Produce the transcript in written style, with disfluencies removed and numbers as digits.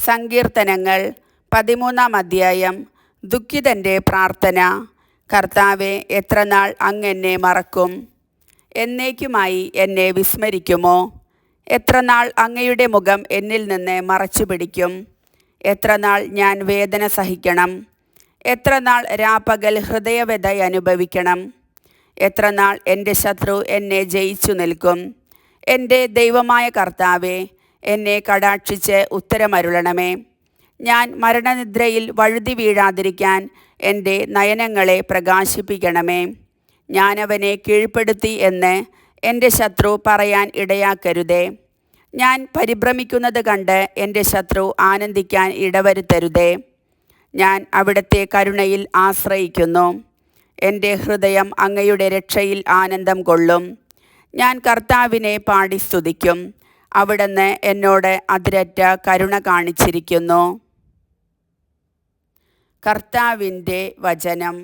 സങ്കീർത്തനങ്ങൾ 13-ാം അധ്യായം. ദുഃഖിതൻ്റെ പ്രാർത്ഥന. കർത്താവേ, എത്രനാൾ അങ്ങ് എന്നെ മറക്കും? എന്നേക്കുമായി എന്നെ വിസ്മരിക്കുമോ? എത്രനാൾ അങ്ങയുടെ മുഖം എന്നിൽ നിന്ന് മറച്ചു പിടിക്കും? എത്രനാൾ ഞാൻ വേദന സഹിക്കണം? എത്രനാൾ രാപ്പകൽ ഹൃദയവ്യഥ അനുഭവിക്കണം? എത്രനാൾ എൻ്റെ ശത്രു എന്നെ ജയിച്ചു നിൽക്കും? എൻ്റെ ദൈവമായ കർത്താവേ, എന്നെ കടാക്ഷിച്ച് ഉത്തരമരുളണമേ. ഞാൻ മരണനിദ്രയിൽ വഴുതി വീഴാതിരിക്കാൻ എൻ്റെ നയനങ്ങളെ പ്രകാശിപ്പിക്കണമേ. ഞാനവനെ കീഴ്പ്പെടുത്തി എന്ന് എൻ്റെ ശത്രു പറയാൻ ഇടയാക്കരുതേ. ഞാൻ പരിഭ്രമിക്കുന്നത് കണ്ട് എൻ്റെ ശത്രു ആനന്ദിക്കാൻ ഇടവരുത്തരുതേ. ഞാൻ അവിടുത്തെ കരുണയിൽ ആശ്രയിക്കുന്നു. എൻ്റെ ഹൃദയം അങ്ങയുടെ രക്ഷയിൽ ആനന്ദം കൊള്ളും. ഞാൻ കർത്താവിനെ പാടി സ്തുതിക്കും. അവിടുന്ന് എന്നോട് അതിരറ്റ കരുണ കാണിച്ചിരിക്കുന്നു. കർത്താവിൻ്റെ വചനം.